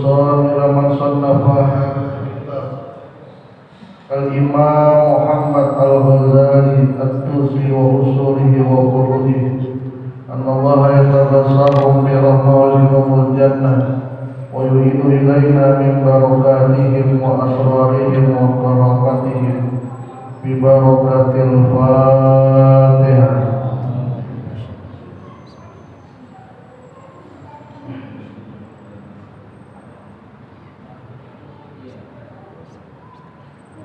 khususan ila man sannafaha Al-Imam Muhammad Al-Ghazali At-Tusi wa usurihi wa quruhi anna Allah yatabassahum bi rahmahul jannah wa yuhidu ilayna min barakatihim wa asrarihim wa barakatihim bi barakatil Fatihah.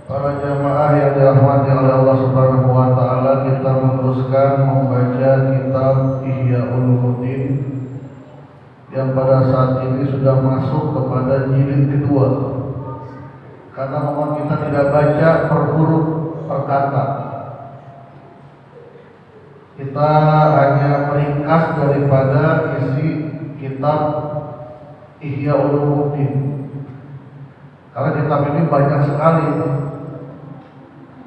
Para jamaah yang dirahmati oleh Allah Subhanahu wa taala, kita meneruskan membaca kitab Ihya Ulumuddin yang pada saat ini sudah masuk kepada jilid kedua. Karena memang kita tidak baca per huruf per kata. Kita hanya meringkas daripada isi kitab Ihya Ulumuddin. Karena kitab ini banyak sekali.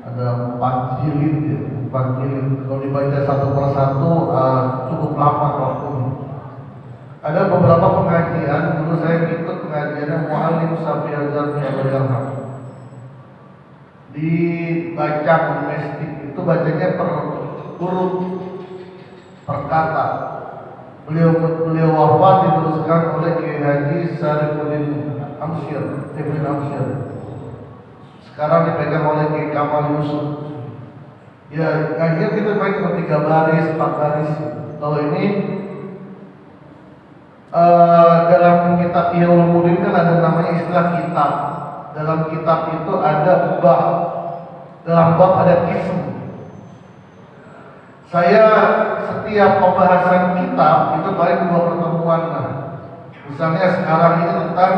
Ada 4 jilid ya, 4 jilid. Kalau dibaca satu persatu cukup lama waktunya. Ada beberapa pengajian, dulu saya ikut pengajiannya Muallim Safi Azhar Al-Yarham. Dibaca domestik itu bacanya per huruf per kata. Beliau wafat diteruskan oleh Kiai Haji Sarifuddin Amsyir, Ibn Amsyir. Sekarang dipegang oleh Kiai Kamal Yusuf. Ya, akhirnya kita baik per 3 baris, 4 baris. Kalau ini dalam kitab Ihya Ulumuddin kan ada namanya istilah kitab. Dalam kitab itu ada bab. Dalam bab ada qism. Saya setiap pembahasan kitab itu paling 2 pertemuan lah. Misalnya sekarang ini tentang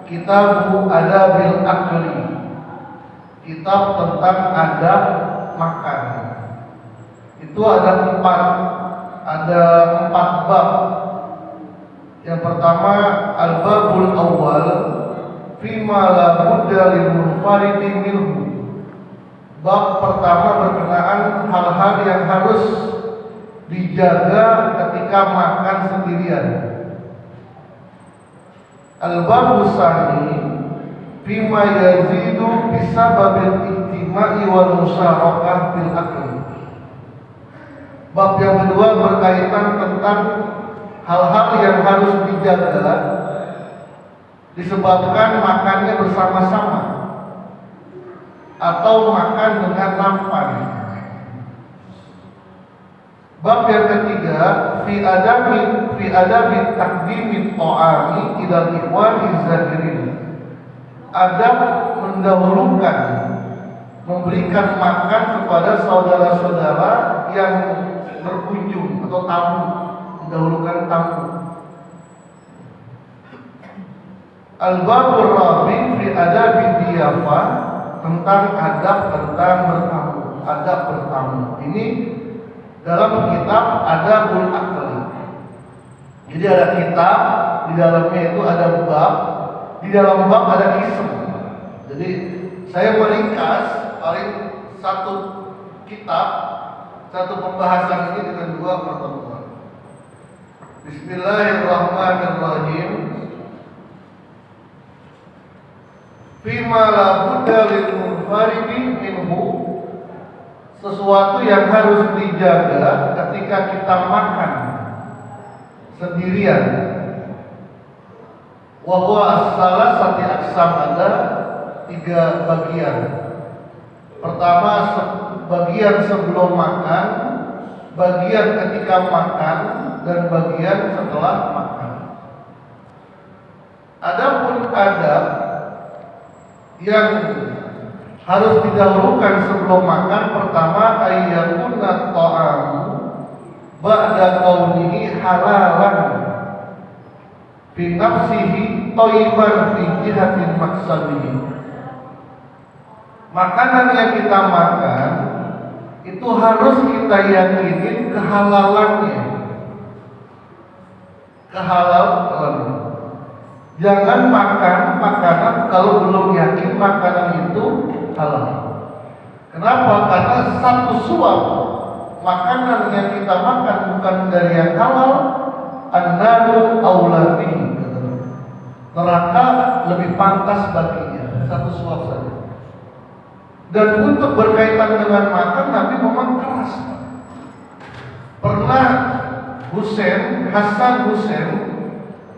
kitab Adabil Akli. Kitab tentang adab makan. Itu ada 4 bab. Yang pertama al-babul awal fima la budda lil munfaridi minhu. Bab pertama berkenaan hal-hal yang harus dijaga ketika makan sendirian. Al-babus tsani fima yazidu bisababil ijtima'i wal musyarakah bil akli. Bab yang kedua berkaitan tentang hal-hal yang harus dijaga disebabkan makannya bersama-sama atau makan dengan nampan. Bab yang ketiga fi adabi taqdimit ta'ami ila ikhwani zahirin. Adab mendahulukan memberikan makan kepada saudara-saudara yang berkunjung atau tamu, mendahulukan tamu. Al-babur rabi fi adabi diyafah, tentang adab tentang bertamu, adab bertamu. Ini dalam kitab Adabul Akli. Jadi ada kitab, di dalamnya itu ada bab, di dalam bab ada qism. Jadi saya meringkas paling satu kitab, satu pembahasan ini dengan 2 pertemuan. Bismillahirrahmanirrahim. Fima la budda lil munfaridi minhu, sesuatu yang harus dijaga ketika kita makan sendirian. Wa huwa as-salasati aqsam, ada 3 bagian. Pertama bagian sebelum makan, bagian ketika makan, dan bagian setelah makan. Adapun adab yang harus didahulukan sebelum makan, pertama ayyakunna ta'amu ba'da kaunihi halalan fi nafsihi thayyiban fi jihatin maksabihi. Makanan yang kita makan itu harus kita yakinin kehalalannya. Kehalalan. Jangan makan makanan kalau belum yakin makanan itu halal. Kenapa? Karena satu suap makanan yang kita makan bukan dari yang halal, an-naru aula bihi. neraka lebih pantas baginya, satu suap saja. Dan untuk berkaitan dengan makan, Nabi memang keras. Pernah Hasan Husain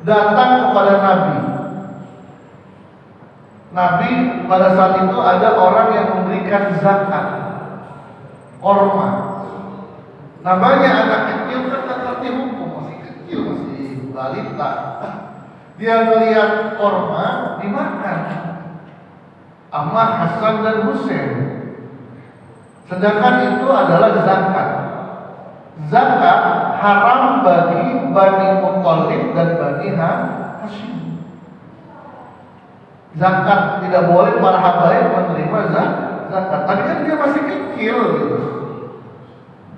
datang kepada Nabi. Nabi pada saat itu ada orang yang memberikan zakat korma. Namanya anak kecil kan tak ngerti hukum, masih kecil, masih balita. Dia melihat korma dimakan sama Hasan dan Husain. Sedangkan itu adalah zakat. Zakat haram bagi Bani Muthalib dan Bani Hashim. Zakat tidak boleh para habaib menerima zakat. Tapi kan dia masih kecil gitu.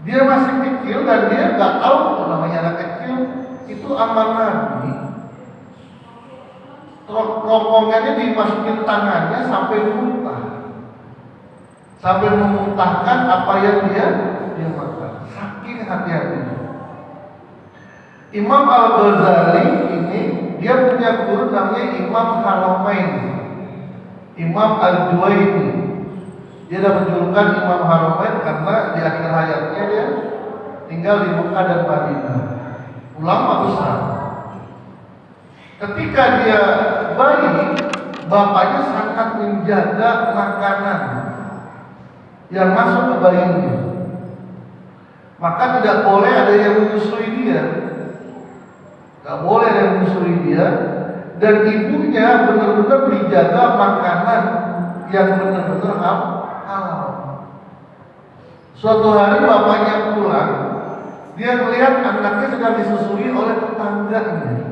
Dia masih kecil dan dia nggak tahu namanya anak kecil itu amanah Nabi. Rongkongannya dimasukin tangannya sampai muntah, sampai memuntahkan apa yang dia makan. Saking hati-hatinya. Imam Al-Ghazali ini dia punya guru namanya Imam Haramain, Imam Al-Juwaini. Dia dapat julukan Imam Haramain karena di akhir hayatnya dia tinggal di Mekah dan Madinah. Ulama besar. Ketika dia bayi, bapaknya sangat menjaga makanan yang masuk ke bayinya. Maka tidak boleh ada yang menyusui dia. Tidak boleh ada yang menyusui dia. Dan ibunya benar-benar dijaga makanan yang benar-benar halal. Suatu hari bapaknya pulang, dia melihat anaknya sedang disusui oleh tetangganya.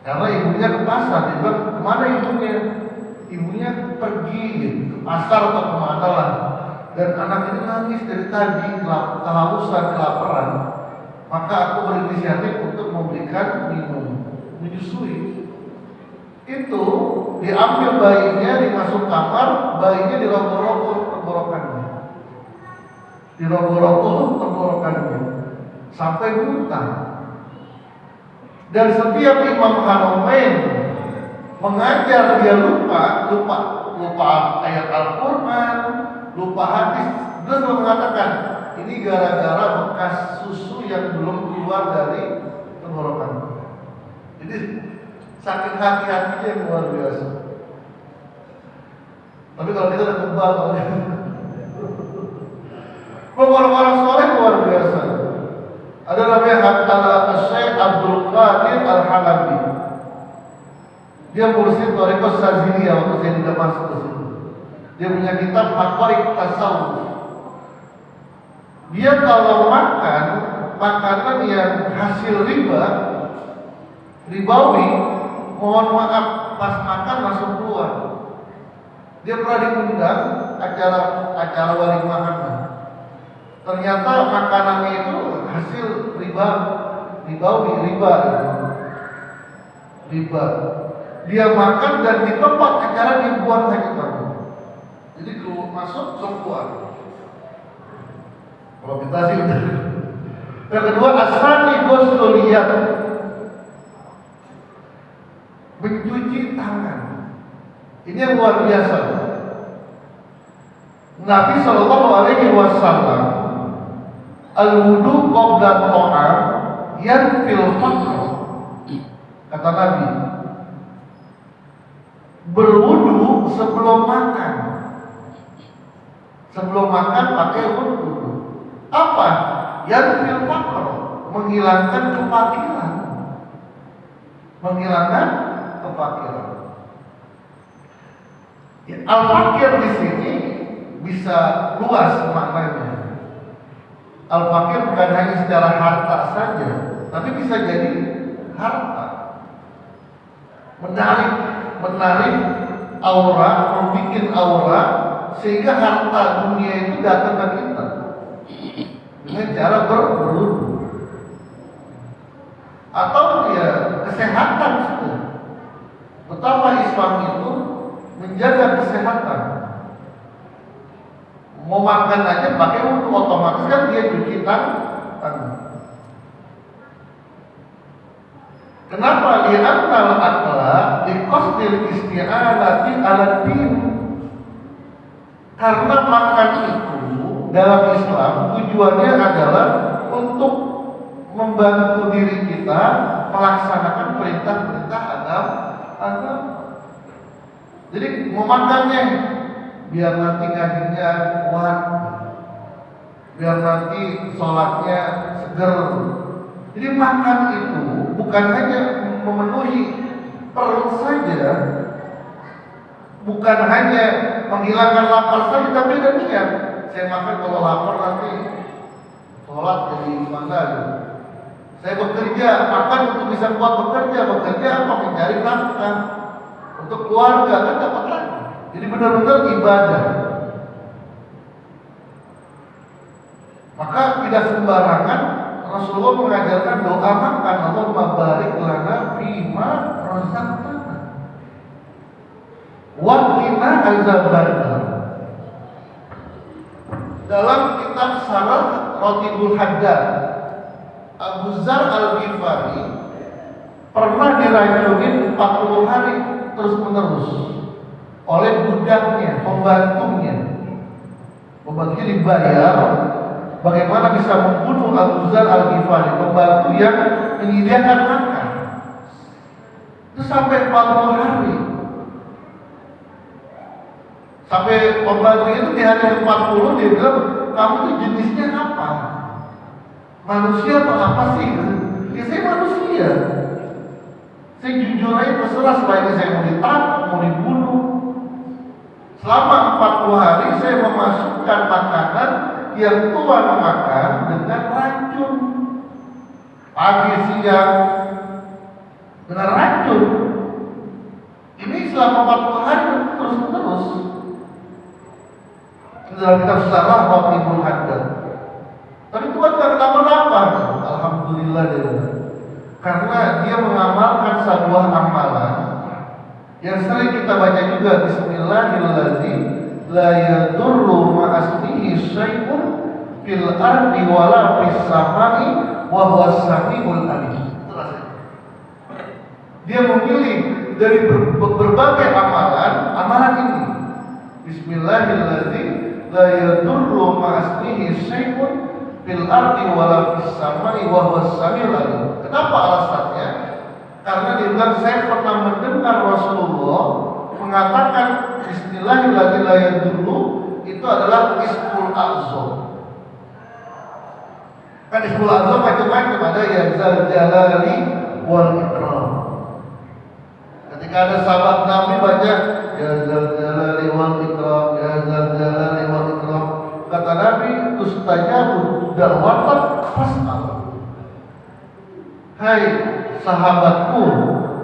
Karena ibunya ke pasar, dia bilang, kemana ibunya? Ibunya pergi ke pasar atau kemana lah. Dan anak ini nangis dari tadi, kehausan, kelaparan. Maka aku berinisiatif untuk memberikan minum, menyusui. Itu diambil bayinya, dimasuk kamar, bayinya dirogoh-rogoh tenggorokannya. Dirogoh-rogoh tenggorokannya sampai muntah. Dan setiap Imam Haramain mengajar dia lupa ayat Al-Quran, lupa hadis. Dia selalu mengatakan ini gara-gara bekas susu yang belum keluar dari tenggorokan. Jadi saking hati-hatinya yang luar biasa. Tapi kalau kita udah kebal, orang-orang soleh luar biasa. Ada namanya Syekh Abdul Qadir Al-Halabi. Dia mursyid Thariqah Saziliyah waktu saya tidak masuk ke situ. Dia punya kitab Haqaiq Tasawuf. Dia kalau makan makanan yang hasil ribawi, mohon maaf pas makan langsung keluar. Dia pernah diundang acara walimah makan. Ternyata makanannya itu hasil riba. Dia makan dan di tempat acara dibuang lagi lagi. Jadi masuk keluar. Kalau kita sih udah. Yang kedua asani gosuliyat, mencuci tangan. Ini yang luar biasa. Nabi Shallallahu Alaihi Wasallam al-wudu qabla ta'am yanfil faqr. Kata Nabi, berwudu sebelum makan. Sebelum makan pakai wudu. Apa? Yanfil faqr, menghilangkan kefakiran. Menghilangkan kefakiran. Ya, al-fakir di sini bisa luas maknanya. Al-fakir bukan hanya secara harta saja, tapi bisa jadi harta. Menarik aura, membuat aura sehingga harta dunia itu datang ke kita dengan cara berwudu. Atau ya kesehatan sudah. Betapa Islam itu menjaga kesehatan. Mau makan aja pakai wudu, otomatis kan dia cuci tangan. Kenapa? Li'annal akla liqasdil isti'anati ala din. Karena makan itu dalam Islam tujuannya adalah untuk membantu diri kita melaksanakan perintah-perintah agama. Jadi mau makannya biar nanti ngajinya kuat, biar nanti sholatnya seger. Jadi makan itu bukan hanya memenuhi perut saja, bukan hanya menghilangkan lapar saja, tapi ada niat. Saya makan kalau lapar nanti sholat jadi mana? Saya bekerja, makan untuk bisa kuat bekerja apa? Mencari nafkah untuk keluarga, kan dapat lagi. Jadi benar-benar ibadah. Maka tidak sembarangan Rasulullah mengajarkan doa makan, Allahumma barik lana fima razaqtana wa qina azabannar. Dalam kitab Sarah Rotibul Haddad, Abu Dzar Al-Ghifari pernah diracunin 40 hari terus-menerus oleh budaknya, pembantunya. Pembantunya dibayar bagaimana bisa membunuh Abu Dzar Al-Ghifari, pembantu yang menyediakan makan. Itu sampai 40 hari. Sampai pembantu itu di hari 40 dia bilang, kamu tuh jenisnya apa? Manusia atau apa sih? Ya saya manusia. Saya jujur aja terserah, selain saya mau ditangkap, mau dibunuh. Selama 40 hari saya memasukkan makanan yang Tuhan makan dengan racun. Pagi siang dengan racun. Ini selama 40 hari terus-menerus. Dalam kitab Sarah Rotibul Haddad. Tapi Tuhan gak kenapa-napa. Alhamdulillah dia. Karena dia mengamalkan sebuah amalan yang sering kita baca juga, Bismillahirrahmanirrahim, la yadurru ma'asmihi syai'un fil ardi wala fis samai wa huwas samiul alim. Dia memilih dari berbagai amalan ini. Bismillahirrahmanirrahim, la yadurru ma'asmihi syai'un fil ardi wala fis samai wa huwas samiul alim. Kenapa alasannya? Karena dia bilang, saya pernah mendengar Rasulullah mengatakan Bismillahirrahmanirrahim itu adalah Ismul A'zam. Kan Ismul A'zam macam-macam, ada ya Zal Jalali wal Ikram. Ketika ada sahabat Nabi baca ya Zal Jalali wal Ikram, ya Zal Jalali wal Ikram, kata Nabi, tustajabu da'watan fas'al. Hai sahabatku,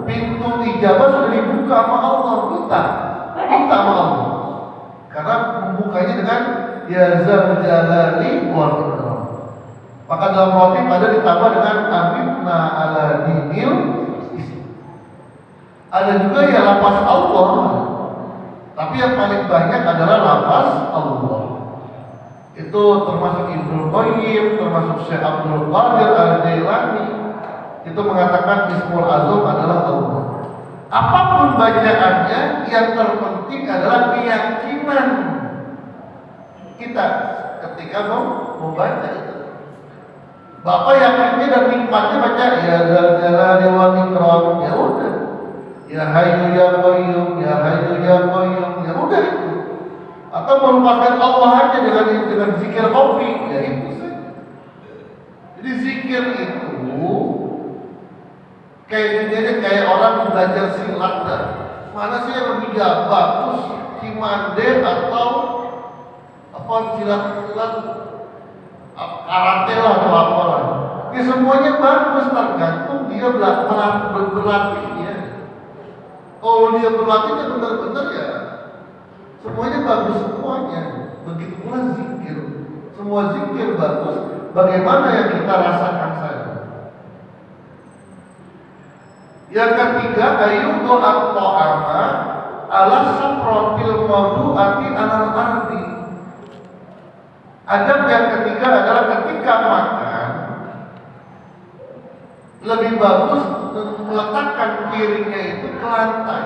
pintu ijabah sudah dibuka sama Allah, minta sama Allah. Karena membukanya dengan ya Zal Jalali wal Ikram. Maka dalam roti ada ditambah dengan Aminna ala dinil. Ada juga ya lafaz Allah, tapi yang paling banyak adalah lafaz Allah. Itu termasuk Ibnu Qayyim, termasuk Syekh Abdul Qadir Al-Jailani. Itu mengatakan Ismul Azam adalah Allah. Apapun bacaannya, yang terpenting adalah keyakinan kita ketika mau membaca itu. Bapak yakinnya dan nikmatnya baca ya Zal Jalali wal Ikram, ya udah. Ya Hayyu ya Qayyum, ya Hayyu ya Qayyum, ya udah itu. Atau melupakan Allah aja dengan zikir kopi, ya itu sih. Jadi zikir itu kayak orang belajar silat dah. Mana sih yang lebih bagus, Kimande atau apa silat karate lah atau apa lah. Ya semuanya bagus, tergantung dia berlatihnya. Kalau dia berlatihnya benar-benar ya semuanya bagus semuanya. Begitu pula zikir. Semua zikir bagus. Bagaimana yang kita rasakan saja. Yang ketiga, ayu doa ta'ama ala safrotil mawdu'ati alal ardi. Adab yang ketiga adalah ketika makan lebih bagus meletakkan piringnya itu ke lantai,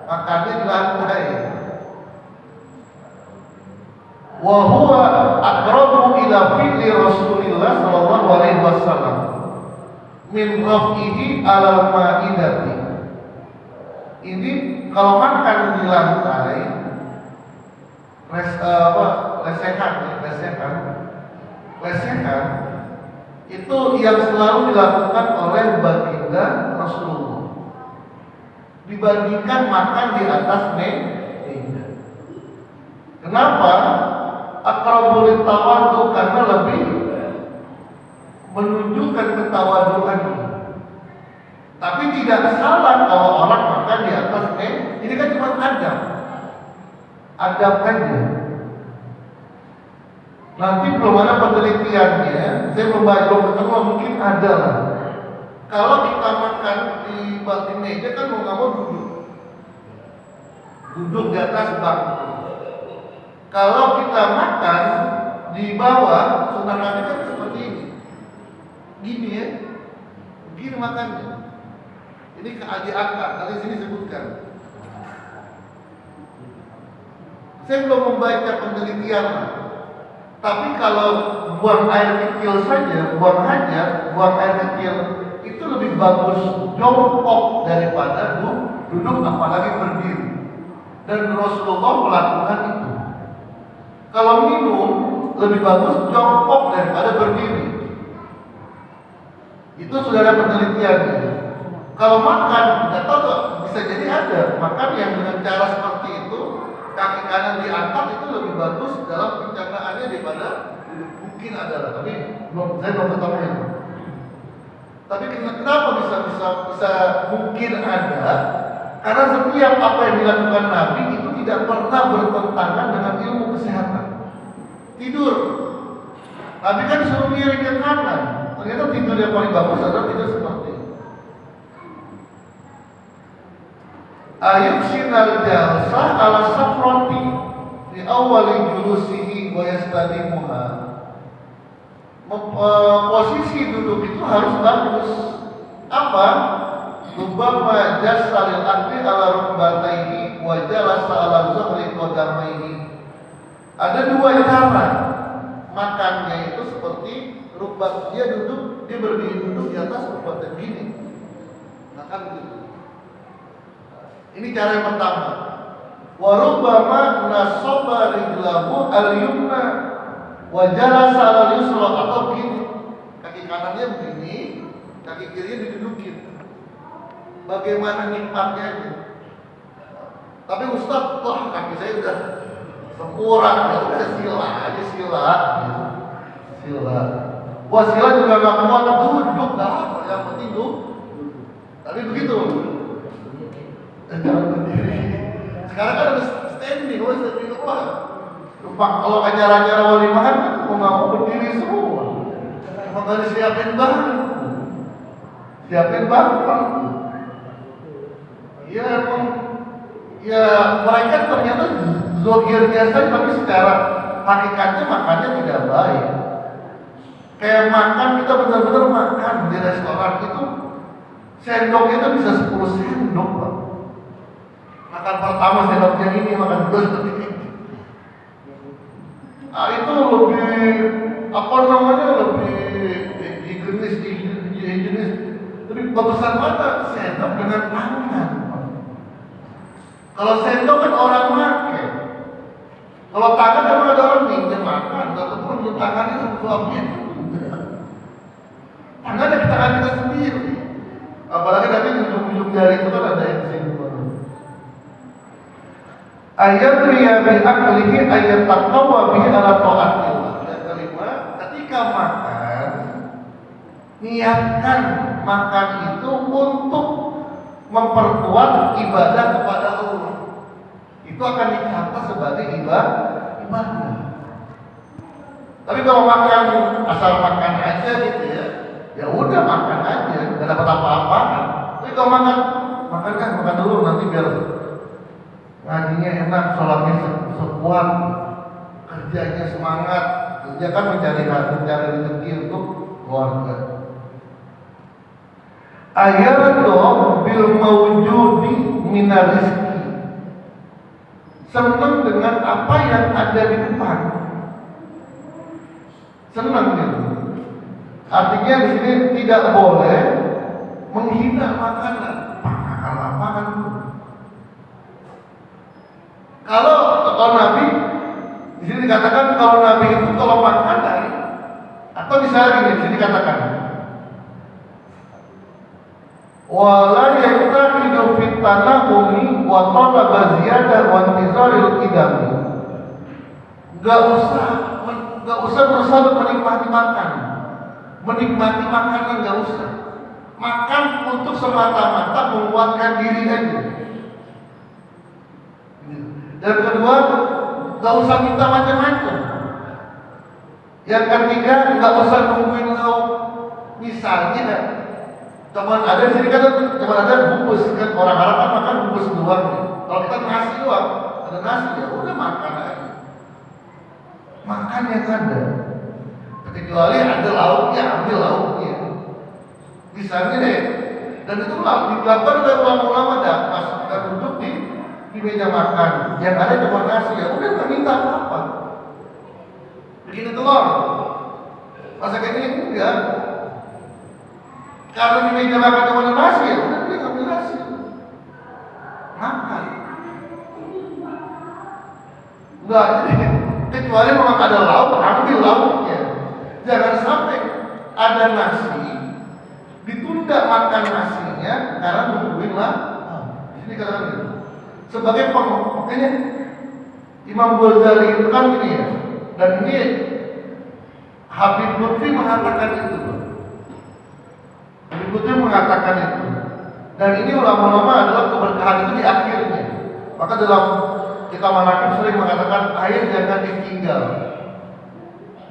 makannya di lantai. Wa huwa aqrabu ila fi'li Rasulillah sallallahu alaihi wasallam min raf'ihi 'alal ma'idati. Ini kalau makan di lantai lesehan itu yang selalu dilakukan oleh baginda Rasulullah dibandingkan makan di atas meja. Kenapa? Aqrabul tawadu, karena lebih menunjukkan ketawaduan. Tapi tidak salah kalau orang makan di atas meja. Ini kan cuma adab aja. Nanti belum ada penelitiannya, saya membaca ketemu mungkin ada lah. Kalau kita makan di meja kan mau nggak mau duduk di atas bangku. Kalau kita makan di bawah, sunnah Nabi kan seperti ini, gini ya, begini makannya. Ini diangkat, dari sini sebutkan. Saya belum membaca penelitian. Tapi kalau buang air kecil saja, buang air kecil itu lebih bagus jongkok daripada duduk, apalagi berdiri. Dan Rasulullah melakukan itu. Kalau minum lebih bagus jongkok daripada berdiri. Itu sudah ada penelitiannya. Kalau makan, nggak tahu bisa jadi ada makan yang dengan cara seperti itu, kaki kanan diangkat itu lebih bagus dalam pencernaannya daripada mungkin adalah, tapi saya belum ketemu. Tapi kenapa bisa mungkin ada? Karena setiap apa yang dilakukan Nabi itu tidak pernah bertentangan dengan ilmu kesehatan. Tidur, Nabi kan suruh miring ke kanan. Ternyata tidur yang paling bagus adalah tidur seperti ini. Ayat sinal jalsa ala safrati di awali julusihi wa yastadimuha. Posisi duduk itu harus bagus. Apa? Rubbama jasalil akli ala rukbatayhi wa jalasa ala zuhri qadamaihi. Ada dua cara makannya itu seperti rukbat, dia berdiri duduk di atas rukbat begini. Makan begitu. Ini cara yang pertama. Wa rubbama nasaba rijlahu al-yumna wa jalasa al-yusra, atau begini. Kaki kanannya begini, kaki kirinya didudukin. Bagaimana nikmatnya aja. Tapi Ustaz, wah kaki saya udah sempurna, ya udah sila aja, sila. Wah sila juga gak kuat, duduk lah, yang penting duduk. Tapi begitu. Jangan berdiri. Sekarang kan ada standing apa? Kalau acara-acara walimahan kan mau berdiri semua. Cuma tadi siapin bangku. Ya emang, ya mereka ternyata zohirnya saja, tapi secara hakikatnya makannya tidak baik. Kayak makan, kita benar-benar makan di restoran itu sendoknya itu bisa 10 sendok, Pak. Makan pertama sendoknya ini, makan kedua seperti ini. Itu lebih higienis, lebih bagusan mana sendok dengan tangan. Kalau sendok kan orang makan, kalau tangan memang ada orang minjem makan, ataupun tangannya suaminya. Tangan ada tangan kita sendiri. Apalagi nanti ujung-ujung jari itu kan ada yang sini. Ayat riya bi aklihi ayat taqwa bihi ala taatillah. Yang kelima, ketika makan, niatkan makan itu untuk memperkuat ibadah kepada Allah. Itu akan dicatat sebagai ibadah. Tapi kalau makan asal makan aja gitu ya udah makan aja, nggak dapat apa-apa. Tapi kalau makan dulu, nanti biar ngajinya enak, sholatnya sekuat, kerjanya semangat. Kerja kan mencari rezeki untuk keluarga. ayardo bil mawjudi minar rizki, senang dengan apa yang ada di depan, senang gitu. Artinya di sini tidak boleh menghina makanan. Makan apa kan? Kalau Nabi di sini dikatakan kalau Nabi itu kalau makanan, atau misalnya gini di sini dikatakan wala yattahidu fit tanahumi wa talaba ziyadah wa intizaril idami. Gak usah berusaha untuk menikmati makanan, gak usah makan untuk semata-mata menguatkan diri aja. Dan kedua, gak usah minta macam-macam. Yang ketiga, gak usah nungguin lauk. Misalnya cuman ada di sini kan cuman ada bungkus kan, orang Arab kan makan bungkus doang nih. Kalau kita nasi doang, ada nasi ya udah makan aja. Makan yang ada. Kecuali ada lauknya, ambil lauknya. Misalnya deh, dan itu dilakukan oleh ulama-ulama pas kita duduk di meja makan, yang ada cuma nasi ya udah nggak minta apa-apa. Begini telur, masa kayak gini enggak. Kalau di meja makan cuma nasi ya udah dia ngambil nasi, makan. Enggak, kecuali memang ada lauk, ambil lauknya. Jangan sampai ada nasi ditunda makan nasinya karena nungguin lah. Di sini katakan gitu. Sebagai makanya Imam Ghazali itu kan ini ya, dan ini Habib Lutfi mengatakan itu. Habib Lutfi mengatakan itu. Dan ini ulama-ulama adalah keberkahan itu di akhirnya. Maka dalam kitab Manaqib sering mengatakan air jangan ditinggal,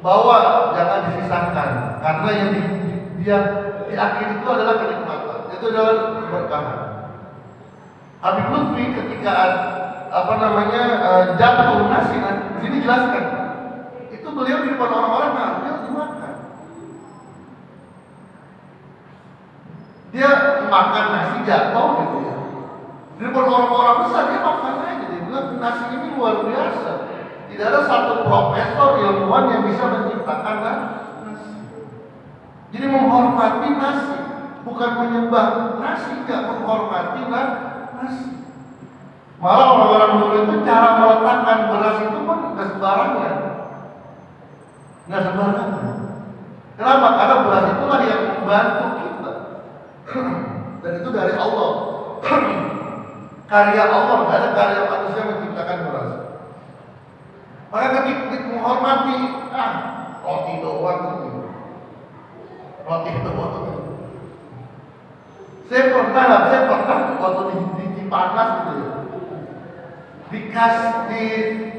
bawa jangan disisakan, karena yang di akhir itu adalah kenikmatan, itu adalah keberkahan. Habib Lutfi ketika jatuh nasi, di sini jelaskan itu beliau di depan orang-orang ngambil dimakan. Dia makan nasi jatuh gitu ya. Di depan orang-orang besar dia makan aja. Dia bilang nasi ini luar biasa. Tidak ada satu profesor ilmuwan yang bisa menciptakan nasi. Jadi menghormati nasi, bukan menyembah nasi, tidak menghormati nasi. Malah orang-orang dulu itu cara meletakkan beras itu pun nggak sembarangan. Kenapa? Karena beras itulah yang membantu kita. Dan itu dari Allah. Karya Allah, nggak ada karya manusia menciptakan beras. Maka ketika menghormati, roti doang gitu. Roti doang. Saya pernah waktu di Cipanas gitu ya,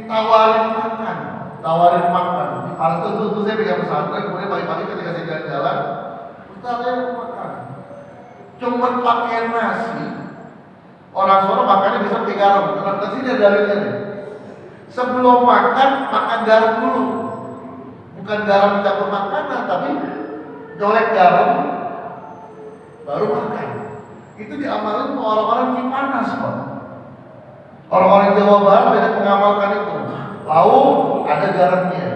ditawarin makan. Harus itu saya pegang pesantren, kemudian pagi-pagi ketika saya jalan-jalan, saya makan. Cuma pakai nasi. Orang Solo makannya bisa pakai garam. Nasi dia dalilnya nih. Sebelum makan garam dulu. Bukan garam dicampur makanan, tapi colek garam baru makan. Itu diamalin sama orang-orang Cipanas, Pak. Orang-orang Jawa Barat banyak mengamalkan itu. Lauk ada garamnya.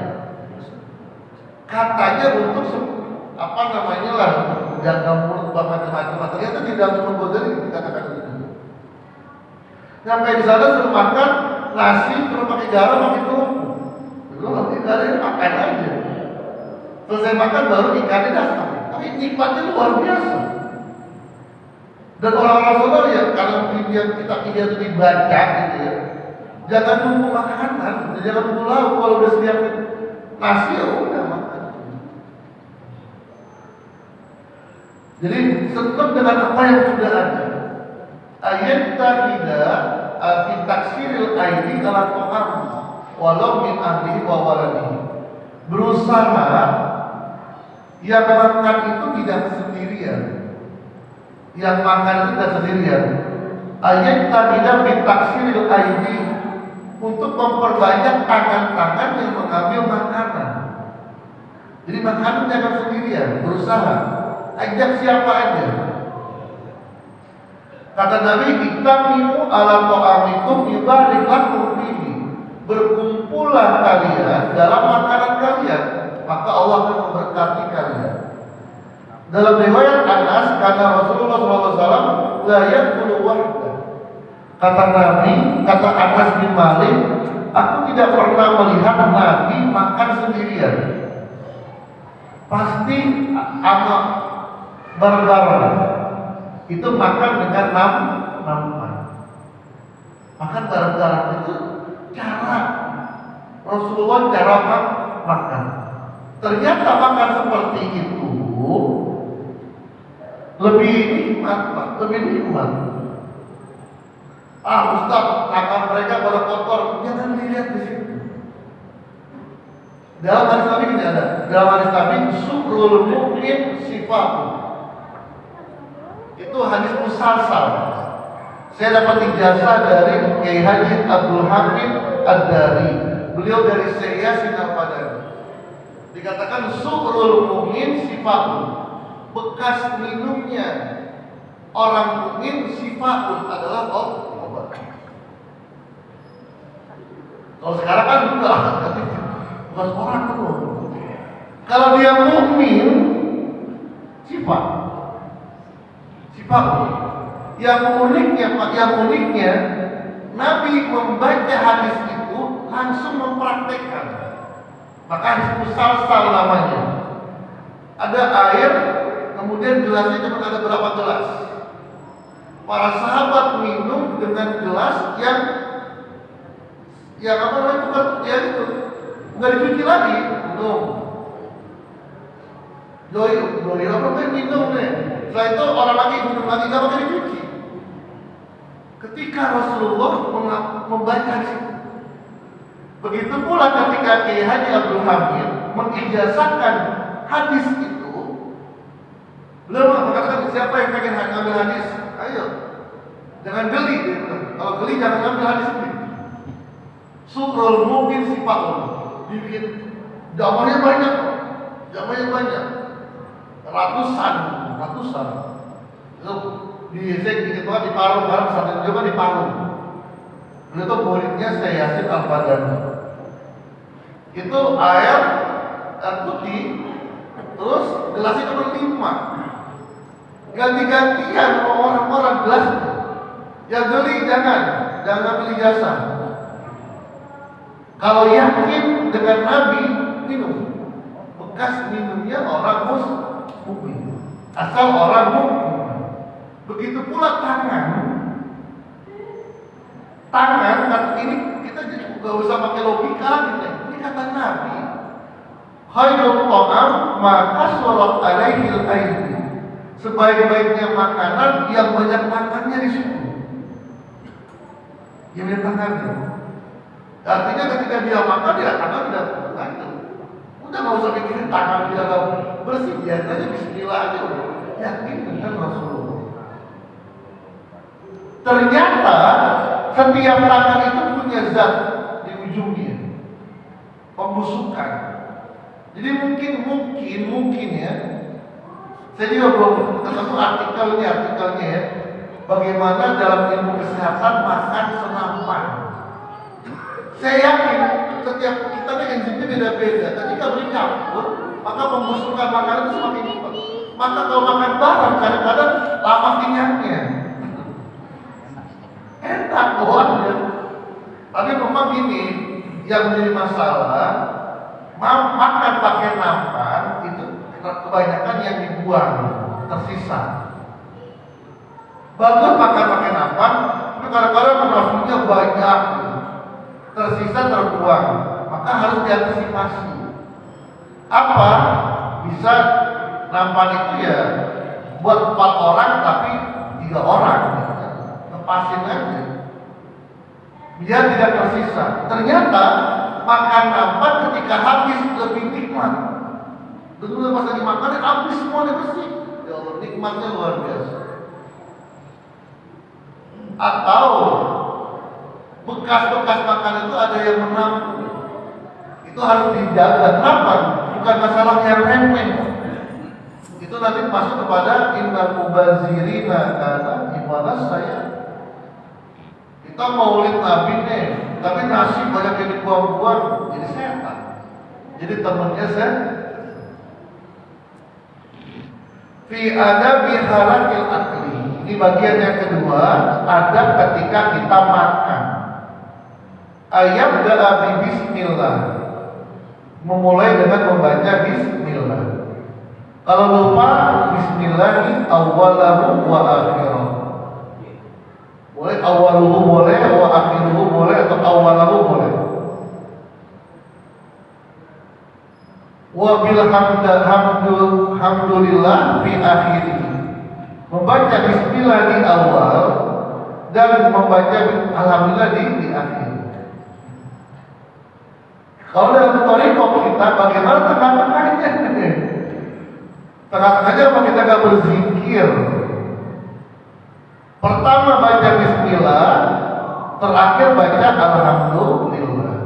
Katanya untuk menjaga mulut macam-macam. Ternyata tidak menunggu dari dikatakan itu. Sampai di sana suruh makan nasi, suruh pakai garam, pakai kerupuk. Belum nanti dari makan aja. Selesai makan baru ikannya datang. Tapi nikmatnya luar biasa. Dan orang-orang Solo ya, kalau kita itu dibaca gitu ya, jangan nunggu makanan, jangan nunggu lauk. Kalau udah setiap nasi ya udah makan. Jadi senang dengan apa yang sudah ada. Ayat tidak taksiril aidi dalam to'am walau min ahli wa waladihi. Berusaha yang makan itu tidak sendirian. Yang makan itu tidak sendirian. Ayat tidak taksiril aidi, untuk memperbanyak tangan-tangan yang mengambil makanan. Jadi makanan jangan sendirian, berusaha ajak siapa aja. Kata Nabi, "Ittamimu ala ta'amikum yubarik lakum fihi." Berkumpullah kalian dalam makanan kalian, maka Allah akan memberkati kalian. Dalam riwayat Anas, karena Rasulullah SAW la yakulu wahda. Kata Nabi, kata Anas bin Malik, aku tidak pernah melihat Nabi makan sendirian. Pasti anak bareng-bareng. Itu makan dengan nampan. Makan bareng-bareng itu cara Rasulullah cara makan. Ternyata makan seperti itu lebih nikmat, Pak, lebih nikmat. Ustaz, tangan mereka pada kotor, jangan dilihat di situ. Dalam hadis Nabi ini ada, dalam hadis Nabi, sukrul mu'min sifatu. Itu hadis musalsal. Saya dapat ijazah dari Kiai Haji Abdul Hamid Ad-Dari. Beliau dari Syekh Sinar Padani. Dikatakan sukrul mu'min sifatu. Bekas minumnya orang mukmin sifatun adalah obat. Kalau sekarang kan enggak, bekas orang itu. Kalau dia mukmin sifat. Yang uniknya Nabi membaca hadis itu langsung mempraktekkan. Maka hadis musalsal namanya. Ada air, kemudian gelasnya cuma ada berapa gelas. Para sahabat minum dengan gelas yang apa namanya, bukan ya itu, nggak dicuci lagi, minum. Doi apa minum deh. Setelah itu orang lagi minum lagi, nggak pakai dicuci. Ketika Rasulullah membaca itu, begitu pula ketika Kiai Haji Abdul Hamid mengijazahkan hadis itu, beliau mengatakan siapa yang pengen ngambil hadis, ayo, jangan geli. Kalau geli jangan ngambil hadis ini. Sukrul mungkin sifatun, dibikin jamahnya banyak, ratusan. Itu di Parung, kan satu juga di Parung. Itu muridnya Syekh Yasin Al-Badani. Itu air putih, terus gelasnya cuma 5. Ganti-gantian orang-orang gelas. Yang beli jangan beli jasa. Kalau yakin dengan Nabi, minum. Bekas minumnya orang mukmin. Asal orang mukmin. Begitu pula tangan kan ini kita nggak usah pakai logika lagi. Ini kata Nabi. Khairul ta'am maka surat alaihil aidi. Sebaik-baiknya makanan yang banyak tangannya di situ. Yang banyak tangannya. Artinya ketika dia makan, dia tangan tidak tergantung. Udah nggak usah mikirin tangan dia bersih, biasanya bismillah aja. Yakin dengan Rasulullah. Ternyata setiap tangan itu punya zat di ujungnya, pembusukan. Jadi mungkin ya. Saya juga belum ketemu artikelnya ya. Bagaimana dalam ilmu kesehatan makan senampan. Saya yakin setiap kita ini enzimnya beda-beda. Ketika bercampur, maka pembusukan makanan itu semakin cepat. Maka kalau makan bareng, kadang-kadang lama kenyangnya. Enak doang ya. Tapi memang ini yang menjadi masalah, makan pakai nampan itu kebanyakan yang dibuang, tersisa. Bagus makan pakai nampan, tapi kadang-kadang nafsunya banyak, tersisa terbuang. Maka harus diantisipasi. Apa? Bisa nampan itu ya buat 4 orang tapi 3 orang. Lepasin aja. Biar tidak tersisa. Ternyata makan nampan ketika habis lebih nikmat. Betul pas lagi makan habis semuanya bersih. Ya Allah, nikmatnya luar biasa. Atau bekas-bekas makan itu ada yang menampung. Itu harus dijaga. Kenapa? Bukan masalah yang remeh. Itu nanti masuk kepada innal mubazirina kana gimana saya? Kita maulid Nabi nih, tapi nasi banyak yang dibuang-buang, jadi setan. Jadi temannya saya. Fi adabi halakil akli. Ini bagian yang kedua, adab ketika kita makan. Ayat dalam bismillah. Memulai dengan membaca bismillah. Kalau lupa bismillahi awwalahu wa akhirahu. Boleh awaluhu boleh, wa akhiruhu boleh, atau awalahu boleh. Wa bilhamdulillah fi akhirih. Membaca bismillah di awal dan membaca alhamdulillah di akhir. Kalau dalam thariqah kita bagaimana tengah-tengahnya? Tengah-tengahnya apa kita gak berzikir? Pertama baca bismillah, terakhir baca alhamdulillah.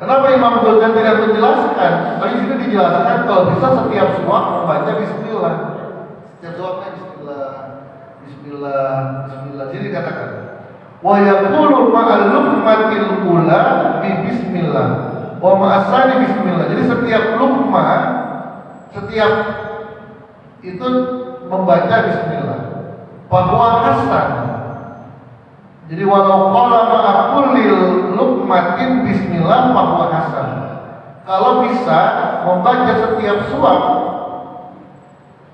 Kenapa Imam Ghazali tidak menjelaskan? Di sini dijelaskan kalau bisa setiap suap membaca bismillah. Setiap suapnya bismillah, bismillah, bismillah. Jadi dikatakan wa yaqulu ma'al luqmatil ula bi bismillah wa ma'asani bismillah. Jadi setiap luqmah, setiap itu membaca bismillah. Bahwa hasan. Jadi walau qala ma'akulil luqmatin bismillah bahwa hasan. Kalau bisa membaca setiap suap.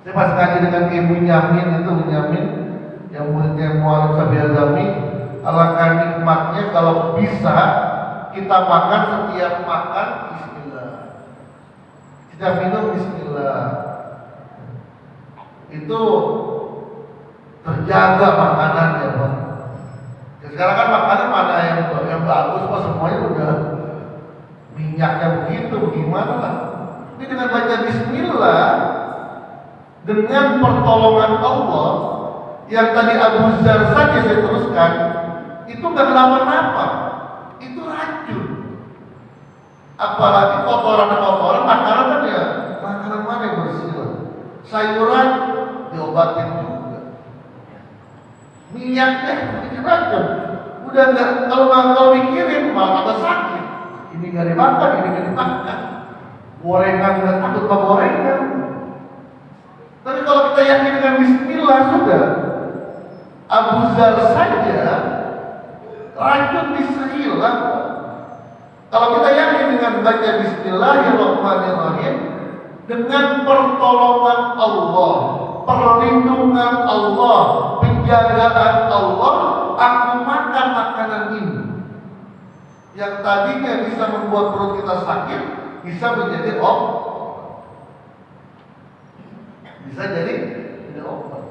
Saya pas ngaji dengan Ibu Nyamin itu Nyamin yang muridnya Mu'alif Sabi Azami, alangkah nikmatnya kalau bisa kita makan setiap makan bismillah. Setiap minum bismillah. Itu terjaga makanannya, Pak. Ya, sekarang kan makanan mana yang bagus, Pak, semuanya udah minyaknya begitu, bagaimana lah. Ini dengan baca bismillah, dengan pertolongan Allah, yang tadi Abu Zar saja saya teruskan, itu nggak kenapa-napa, itu racun. Apalagi kotoran-kotoran, makanan kan ya, makanan mana yang bersih lah. Sayuran diobatin juga. Minyaknya itu racun. Udah nggak, kalau mikirin malah tambah sakit. Ini nggak dimakan, ini nggak dimakan. Gorengan nggak takut sama gorengan. Tapi kalau kita yakin dengan bismillah sudah. Abu Zar saja racun bisa hilang. Kalau kita yakin dengan baca bismillahirrahmanirrahim, dengan pertolongan Allah, perlindungan Allah, penjagaan Allah, aku makan makanan ini. Yang tadinya bisa membuat perut kita sakit, bisa menjadi obat. Bisa jadi obat.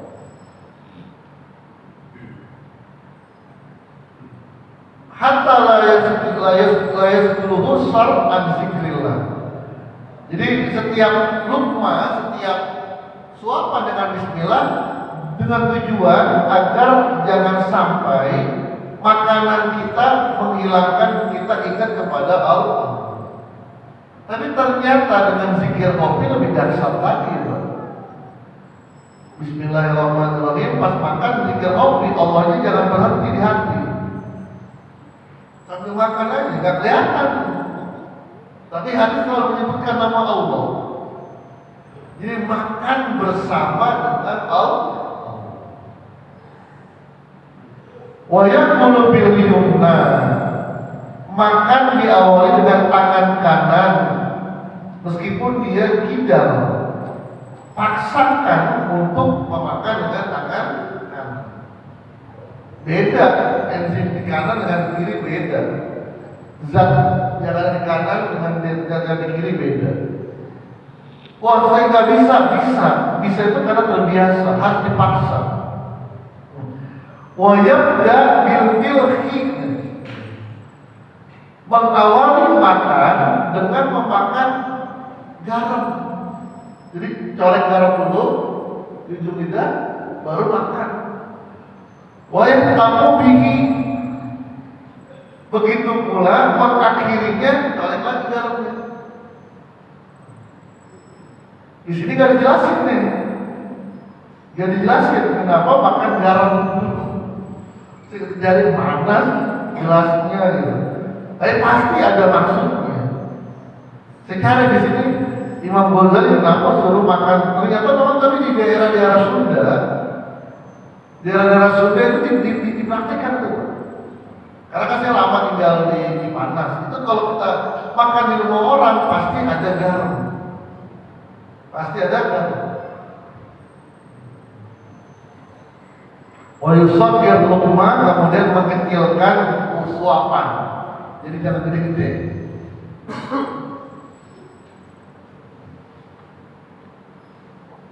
Hatta la yasquluhu syar'an zikrillah. Jadi setiap luqmah, setiap suapan dengan bismillah dengan tujuan agar jangan sampai makanan kita menghilangkan kita ingat kepada Allah. Tapi ternyata dengan zikir kopi lebih dahsyat lagi, Pak. Bismillahirrahmanirrahim, pas makan zikir kopi, Allahnya jangan berhenti di hati. Sambil makan aja, nggak kelihatan. Tapi hati selalu menyebutkan nama Allah. Jadi makan bersama dengan Allah. Wa yaqulu bil yumna. Makan diawali dengan tangan kanan. Meskipun dia kidal. Paksakan untuk memakan dengan tangan kanan. Beda enzim di kanan dengan kiri beda. Zat yang ada di kanan dengan zat yang di kiri beda. Wah, saya nggak bisa itu karena terbiasa, harus dipaksa. Wa yabda bil milhi, mengawali makan dengan memakan garam. Jadi colek garam dulu di ujung lidah, baru makan. Wa yatamu bihi, begitu pula mengakhirinya colek lagi garamnya. Di sini nggak dijelasin nih. Dia dijelasin kenapa makan garam dulu. Dari mana jelasnya gitu. Tapi pasti ada maksudnya. Sekarang di sini Imam Ghazali kenapa suruh makan? Ternyata memang tadi di daerah-daerah Sunda, daerah-daerah Sunda itu dipraktikkan tuh. Karena kan saya lama tinggal di Panas. Itu kalau kita makan di rumah orang pasti ada garam, pasti ada garam. Wa yusagir luqma, kemudian mengecilkan suapan. Jadi jangan gede-gede.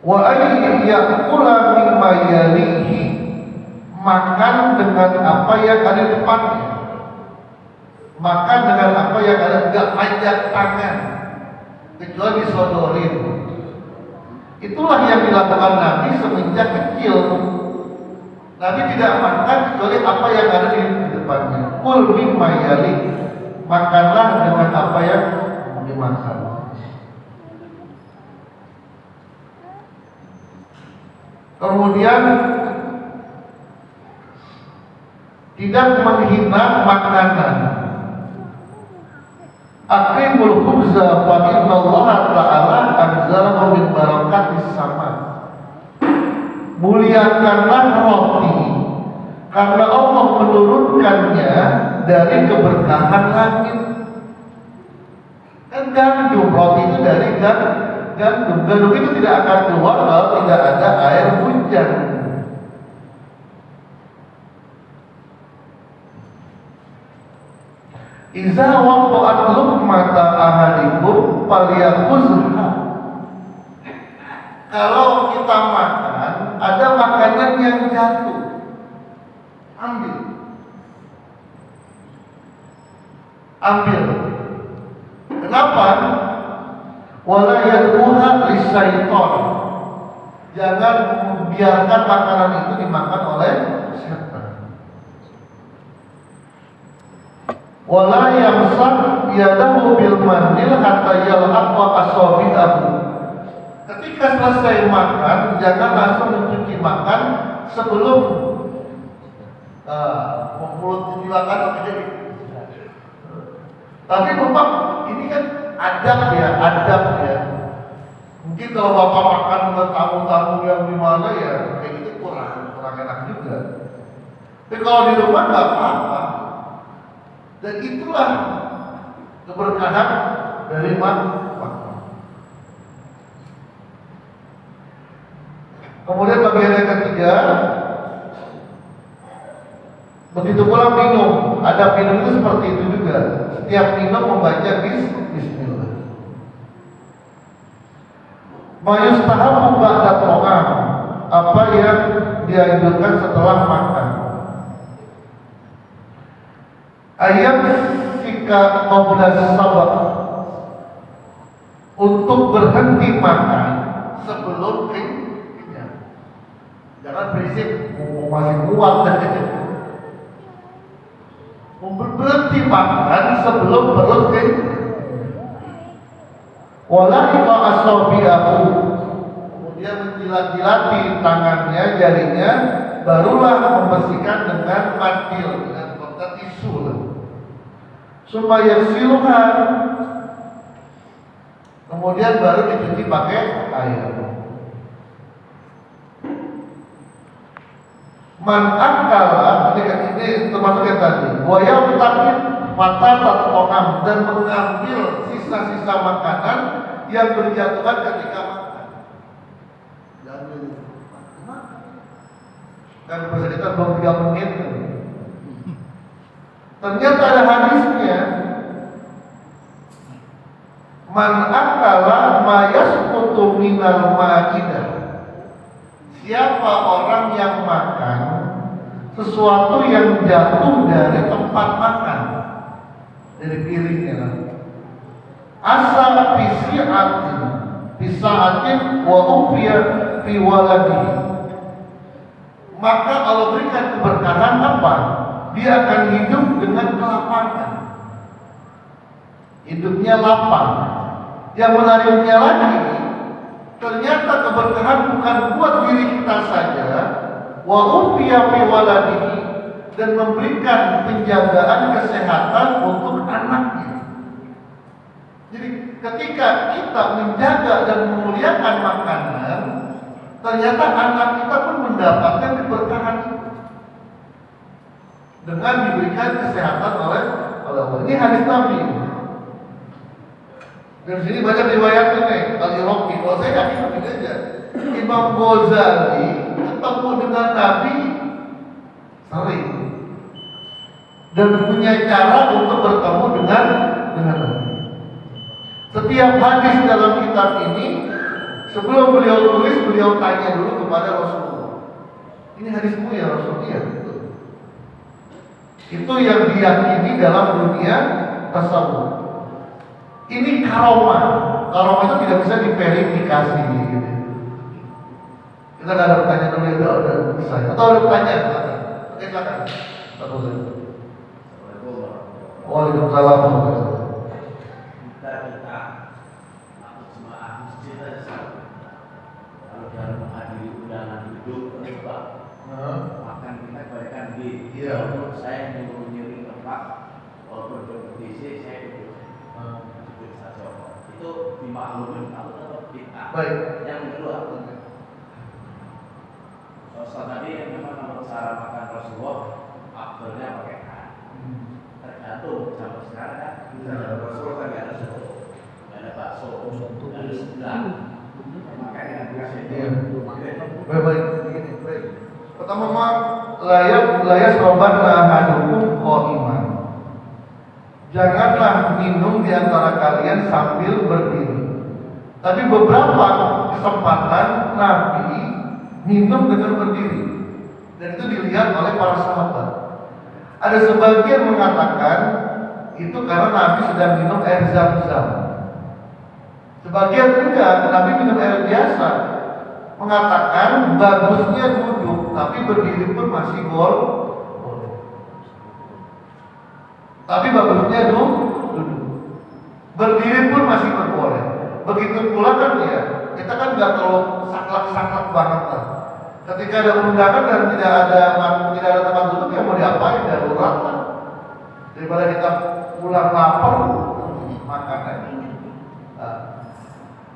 Wa ayyakula mimma yalihi, makan dengan apa yang ada di depannya. Makan dengan apa yang ada, enggak panjat tangan kecuali disodorin. Itulah yang dilakukan Nabi semenjak kecil. Nabi tidak makan kecuali apa yang ada di depannya. Kul mimma yalihi, makanlah dengan apa yang dimakan. Kemudian tidak menghina makanan. Aqimul khubza fa inna Allah ta'ala anzalahu min barakatis sama. Muliakanlah roti karena Allah menurunkannya dari keberkahan langit. Kan gandum, roti itu dari gandum. Gandum itu tidak akan keluar kalau tidak ada air hujan. Iza waqa'at luqmata ahadikum falyakhuzha. Kalau kita makan, ada makanan yang jatuh, ambil. Kenapa? Wala yad'uha lisyaiton. Jangan membiarkan makanan itu dimakan oleh setan. Wala yamsah yadahu bil manil hatta yalhaqqa asabi'ahu. Ketika selesai makan, jangan langsung mencuci makan sebelum mulut dimakan. Tapi Bapak, ini kan adab ya. Mungkin kalau Bapak makan dengan tamu-tamu yang di mana ya, kayak gitu kurang enak juga. Tapi kalau di rumah nggak apa-apa. Dan itulah keberkahan dari makan. Kemudian bagian yang ketiga, begitu pula minum. Ada minum itu seperti itu juga. Setiap minum membaca bismillah. Mayustahabu ba'da ta'am, apa yang dianjurkan setelah makan. Ayat sika qabla sabab, untuk berhenti makan sebelum kenyang. Jangan berisik, masih kuat berhenti makan sebelum perut kenyang. Wala iqa asabi'ahu, kemudian menjilat-jilati tangannya, jarinya, barulah membersihkan dengan mantil, dengan kotak tisu supaya siluha, kemudian baru dicuci pakai air. Man akala, ini termasuk yang tadi, wayam takit fatatat to'am, dan mengambil sisa-sisa makanan yang berjatuhan ketika makan. Jangan makan. Kan bahasa kita belum 3 menit. Ternyata ada hadisnya. Man akala ma yasqutu minal ma'idah. Siapa orang yang makan sesuatu yang jatuh dari tempat makan, dari piringnya, asal pisaatin wa ufiya fi waladihi, maka Allah berikan keberkahan apa? Dia akan hidup dengan kelapangan, hidupnya lapang. Yang menariknya lagi, Ternyata keberkahan bukan buat diri kita saja, wa ufiya fi waladihi, dan memberikan penjagaan kesehatan untuk anaknya. Jadi ketika kita menjaga dan memuliakan makanan, ternyata anak kita pun mendapatkan keberkahan itu dengan diberikan kesehatan oleh Allah. Ini hadis Nabi. Dan sini banyak riwayatnya nih, Al-Iraqi. Kalau saya yakin begini aja, Imam Ghazali ketemu dengan Nabi sering dan punya cara untuk bertemu dengan Nabi. Setiap hadis dalam kitab ini, sebelum beliau tulis, beliau tanya dulu kepada Rasulullah. Ini hadismu ya Rasulullah? Itu yang diyakini dalam dunia tasawuf. Ini karomah. Karomah itu tidak bisa diverifikasi gitu. Kita nggak ada pertanyaan dulu ya, ada saya. Atau ada pertanyaan? Oke, silakan. Waalaikumsalam. Kita aku jemaah masjid saja. Kalau dalam menghadiri undangan hidup coba makan kita kebanyakan di. Walaupun saya menyuruh tempat, walaupun berkompetisi saya duduk saja. Itu dimaklumi kalau tetap kita. Baik. Yang kedua, soal tadi yang memang menurut cara makan Rasulullah, afdalnya pakai kan. Tergantung zaman sekarang kan. Misalnya Rasulullah kan nggak ada soto, nggak ada bakso, nggak ada sebelah. Makanya baik. Pertama, layak sobat ahadukum qa'iman. Janganlah minum di antara kalian sambil berdiri. Tapi beberapa kesempatan Nabi minum dengan berdiri, dan itu dilihat oleh para sahabat. Ada sebagian mengatakan itu karena Nabi sedang minum air Zam-Zam. Sebagian juga Nabi minum air biasa, mengatakan bagusnya duduk, tapi berdiri pun masih boleh. Tapi bagusnya duduk, berdiri pun masih boleh. Begitu pula kan ya, kita kan nggak terlalu saklek banget lah. Ketika ada undangan dan tidak ada tempat duduk, ya mau diapain? Darurat lah. Daripada kita pulang lapar, makan aja. Nah,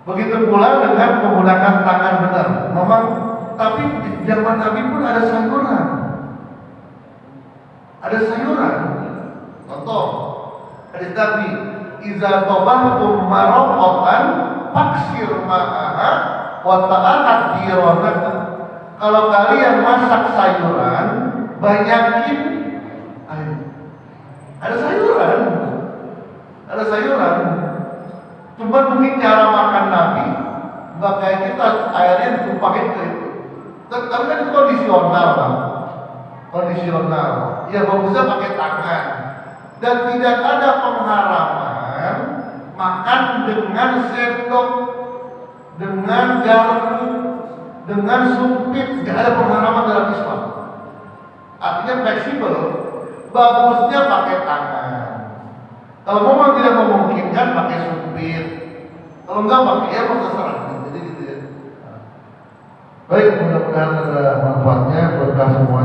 begitu pula dengan menggunakan tangan benar. Memang, tapi di zaman Nabi pun ada sayuran. Ada sayuran. Contoh, hadis Nabi, "Iza tabahtum maraqatan faksir ma'aha wa ta'ahat dironatan." Kalau kalian masak sayuran, banyakin air. Ada sayuran. Cuma mungkin cara makan Nabi nggak kayak kita, airnya ditumpahin ke itu. Tapi kan itu kondisional, Bang. Kondisional. Ya bagusnya pakai tangan. Dan tidak ada pengharaman makan dengan sendok, dengan garpu, dengan sumpit. Tidak ada pengharaman dalam Islam. Artinya fleksibel. Bagusnya pakai tangan. Kalau memang tidak memungkinkan pakai sumpit. Kalau enggak pakai ya terserah. Jadi gitu ya. Baik, mudah-mudahan ada manfaatnya berkah semua.